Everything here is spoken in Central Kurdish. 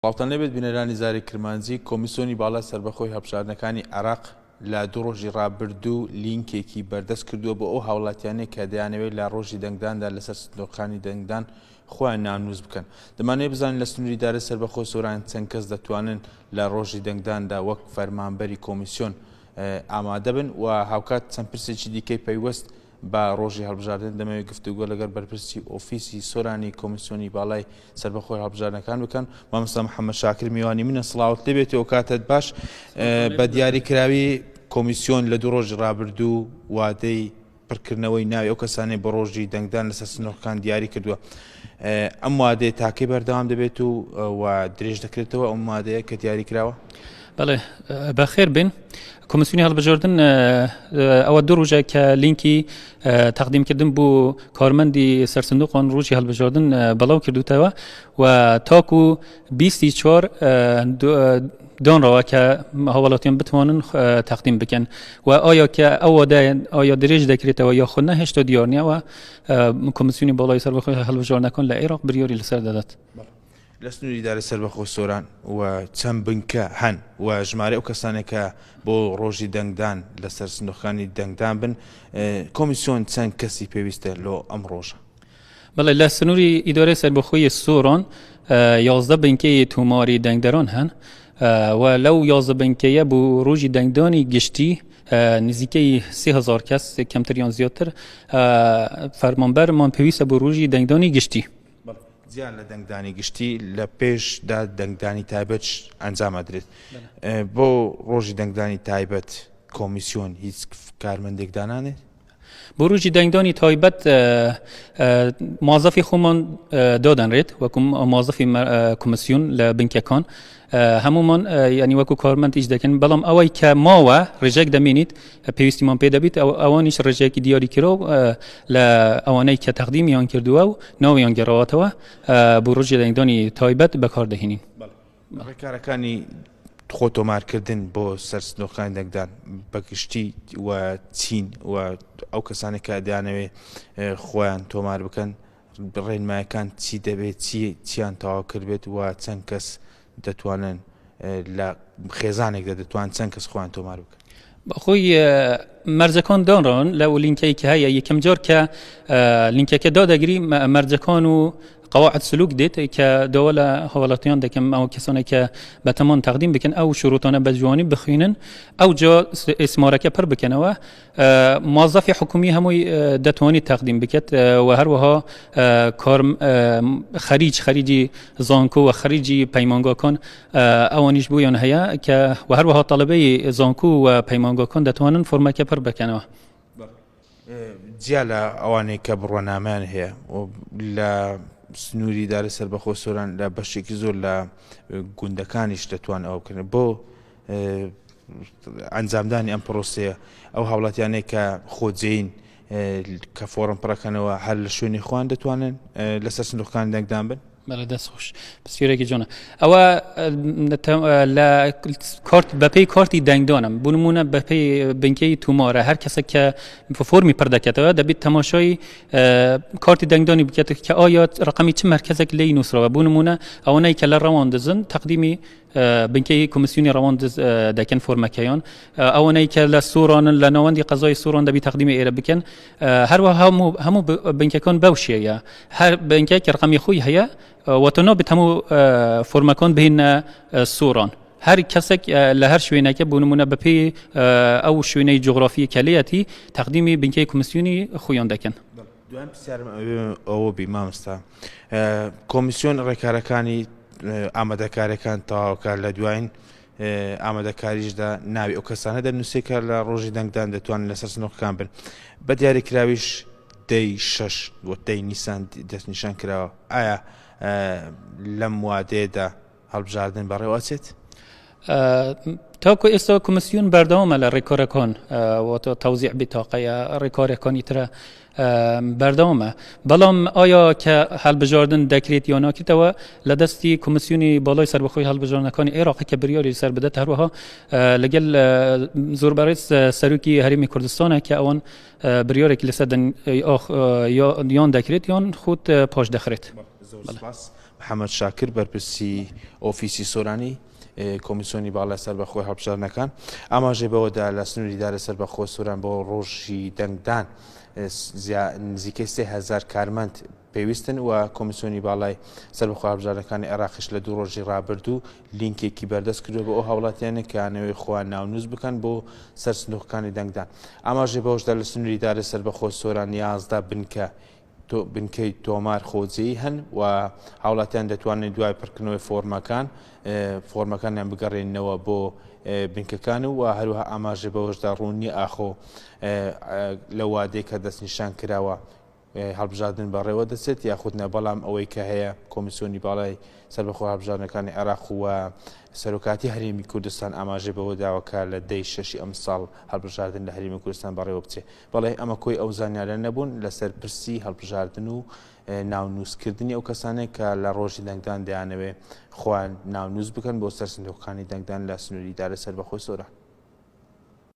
باڵتان لێبێت بینەرانی زاری کرمانجی کۆمیسیۆنی باڵا سەربەخۆی هەڵبژاردنەکانی عێراق لە دوو ڕۆژی ڕابردوو لینکێکی بەردەست کردووە بۆ ئەو هاوڵاتیانەیە کە دەیانەوێت لە ڕۆژی دەنگداندا لەسەر سندوقەکانی دەنگدان خۆیان نامنووس بکەن. دەمانەوێت بزانین لە سنووری دارە سەربەخۆی سۆران چەند کەس دەتوانن لە ڕۆژی دەنگداندا وەک فەرمانبەری کۆمیسیۆن ئامادە بن و هاوکات چەند پرسێکی دیکەی پەیوەست با ڕۆژی هەڵبژاردن دەمەوێت گفتوگۆ لەگەڵ بەرپرسی ئۆفیسی سۆرانی کۆمیسیۆنی باڵای سەربەخۆی هەڵبژاردنەکان بکەن. مامۆستا محەممەد شاکر میوانی منە سڵاوت لێبێتەوە کاتت باش بە دیاریکراوی کۆمیسیۆن لە دوو ڕۆژی ڕابردوو وادەی پڕکردنەوەی ناوی ئەو کەسانەی بە ڕۆژی دەنگدان لەسەر سنوورەکان دیاری کردووە. ئەم وادەیە تاکەی بەردەوام دەبێت و درێژ دەکرێتەوە ئەم وادەیە کە دیاری کراوە؟ بله بخیر بین. کمیسیونی هەڵبژاردن ئەوە دوو ڕۆژە کە لینکی تەقدیم کردن بۆ کارمەندی سەرسندوقان ڕۆژی هەڵبژاردن بەڵاو کردوتەوە و تاکو 24 دانراوە کە هاوڵاتیان بتوانن تەقدیم بکەن و ئایا کە ئایا درێژ دەکرێتەوە یا خۆ هێشتا دیار نییە و کمیسیونی باڵای سەربەخۆی هەڵبژاردنەکان لە عێراق بریاری لەسەر دەدات. لە سنووری دارە سەربەخۆی سۆران و چەند بنکە هەن و ژمارە ئەو کەسانێک کە بۆ ڕۆژی دەنگدان لەسەر سندوقەکانی دەنگدان بن کۆمیسیۆن چەند کەسی پێویستە لۆ ئەم ڕۆژە؟ بەڵێ لە سنووری ئیدارەی سەربەخۆی سۆران 11 بنکەی تۆماری دەنگدەران هەن و لەو 11 بنکەیە بۆ ڕۆژی دەنگدانی گشتی نزیکەی 30,000 کەس کەمتریان زیاتر فەرمانبەرمان پێویستە بۆ ڕۆژی دەنگدانی گشتی. زیان لە دەنگدانی گشتی لە پێشدا دەنگدانی تایبەت ئەنجام ئەدرێت. بۆ ڕۆژی دەنگدانی تایبەت کۆمیسیۆن هیچ کارمەندێک دانانێت؟ بۆ ڕۆژی دەنگدانی تایبەت موظفی خۆمان دادەنرێت وەکو موظفی کۆمیسیۆن لە بنکەکان هەمومان ینی وەکو کارمەند ئیش دەکەن، بەڵام ئەوەی کە ماوە ڕێژێک دەمێنیت پێویستیمان پێ دەبێت ئەوانیش ڕێژێکی دیاری کرۆ لە ئەوانەی کە تەقدیمیان کردووە و ناویان گەڕاوەتەوە بۆ ڕۆژی دەنگدانی تایبەت بەکاردەهێنین. ڕێکارەکانی خۆ تۆمارکردن بۆ سەر سندوقەکانی دەنگدان بەگشتی و چین و ئەو کەسانێک کە دەیانەوێت خۆیان تۆمار بکەن ڕێنمایەکان چی دەبێت چیان تەواو کردبێت و چەند کەس دەتوانن لە خێزانێکدا دەتوان چەند کەس خۆیان تۆمار بکەن؟ بەخۆی مەرجەکان دانڕۆن لە لینکەی کە هەیە یەکەم جار کە لینکەکە دادەگری مەرجەکان و قواعد سلوک دێت کە داوا لە هاوڵاتیان دەکەم ئەو کەسانێک کە بەتەمان تەقدیم بکەن ئەو شروتانە بە جوانی بخوێنن ئەو جا ئێسمارەکە پڕ بکەنەوە موظفی حکومی هەمووی دەتوانێت تەقدیم بکەت و هەروەها خەریجی زانکۆ و خەریجی پەیمانگاکان ئەوانیش بوویان هەیە کە و هەروەها تەڵەبەی زانکۆ و پەیمانگاکان دەتوانن فۆرمەکە پڕ بکەنەوە. جیا لە ئەوانەی کە بڕوانامیان هەیە لە سنووری دارە سەربەخۆی سۆران لە بەشێکی زۆر لە گوندەکانیش دەتوان ئەو بکەن بۆ ئەنجامدانی ئەم پرۆسەیە ئەو هاوڵاتیانەی کە خۆجێین کە فۆرم پڕەکەنەوە هەر لە شوێنی خۆیان دەتوانن لەسەر سندوقەکان دەنگدان بن؟ بەڵێ دەست خۆش پرسیارێکی جوانە. ئەوە لە کارت بەپێی کارتی دەنگدانم بۆ نمونە بەپێی بنکەی تومارە هەر کەسێک کە فۆرمی پڕ دەکەتەوە دەبێت تەماشای کارتی دەنگدانی بکات کە ئایا ڕقمی چ مەرکەزێک لێی نووسراوە. بۆ نمونە ئەوانەی کە لە ڕەوان دەزن تەقدیمی بنکەی کۆمیسیۆنی ڕەوان دەکەن فۆرمەکەیان، ئەوانەی کە لە سوورانن لە ناوەندی قەزای سووران دەبێت تەقدیمی ئێرە بکەن. هەروەها هەموو بنکەکان بەو شێیە هەر بنکەیەک ڕقمی خۆی هەیە وەتەنۆ بێت هەموو فۆرمەکان بهێنە سووران. هەر کەسێک لە هەر شوێنەکە بۆ نمونە بەپێی ئەو شوێنەی جغرافی کەلەیەتی تەقدیمی بنکەی کۆمیسیۆنی خۆیان دەکەن. دوام پرسیارم ئەوە بی مامۆستا کۆمیسیۆن ڕێکارەکانی ئامادەکاریەکان تەواوکار لە دوایین ئامادەکاریشدا ناوی ئەو کەسانە دەنووسێت کە لە ڕۆژی دەنگدان دەتوانن لەسەر سندوقەکان بن بە دیاریکراویش دەی 6 و دەی نیسان دەستنیشان کراوە. ئایا لەم وادەیەدا هەڵبژاردن بەڕێوەچێت؟ تاکو ئێستا کۆمیسیۆن بەردەوامە لە ڕێکارەکان تەوزیع بتاقەیە ڕێکارەکانی ترە بەردەوامە، بەڵام ئایا کە هەڵبژاردن دەکرێت یا ناکرێتەوە لە دەستی کۆمیسیۆنی باڵای سەربەخۆی هەڵبژاردنەکانی عێراقی کە بریاری سەر بدات هەروەها لەگەڵ زۆربەڕێز سەرۆکی هەرێمی کوردستانە کە ئەوان بریارێکی لەسەر یان دەکرێت یان خۆت پاش دەخرێت. محەممەد شاکر بەرپرسی ئۆفیسی سۆرانی کۆمیسیۆنی باڵای سەربەخۆی هەڵبژاردنەکان ئاماژێ بەوەدا لە سنووری دارە سەربەخۆ سۆران بۆ ڕۆژی دەنگدان نزیکەی 3000 کارمەند پێویستن و کۆمیسیۆنی باڵای سەربەخۆی هەڵبژاردنەکانی عێراقیش لە 2 ڕۆژی ڕابردوو لینکێکی بەردەست کردووە بۆ ئەو هاوڵاتیانە کە یانەوەی خۆیان ناونووس بکەن بۆ سەر سندوقەکانی دەنگدان. ئاماژێ بەوەشدا لە سنووری دارە سەربەخۆ سۆران 11 بنکەی تۆمار خۆجێی هەن و هاوڵاتیان دەتوانێت دوای پڕکردنەوەی فۆرمەکانیان بگەڕێنەوە بۆ بنکەکان و هەروەها ئاماژێ بەوەشدا ڕوونی ئاخۆ لە وادەی کە دەستنیشان کراوە هەڵبژاردن بەڕێوە دەچێت یاخودنە بەڵام ئەوەی کە هەیە کۆمیسیۆنی باڵای سەربەخۆ هەڵبژاردنەکانی عێراق و سەرۆکاتی هەرێمی کوردستان ئاماژێ بەوە داوەکە لە 10 ئەم ساڵ هەڵبژاردن لە هەرێمی کوردستان بەڕێوە بچێت. بەڵێ ئەمە کۆی ئەو زانیارە نەبوون لەسەر پرسی هەڵبژاردن و ناونووسکردنی ئەو کەسانێک کە لە ڕۆژی دەنگدان دەیانەوێ خۆیان ناونووس بکەن بۆ سەر سندوقەکانی دەنگدان لە سنووری دارە سەربەخۆی سۆران.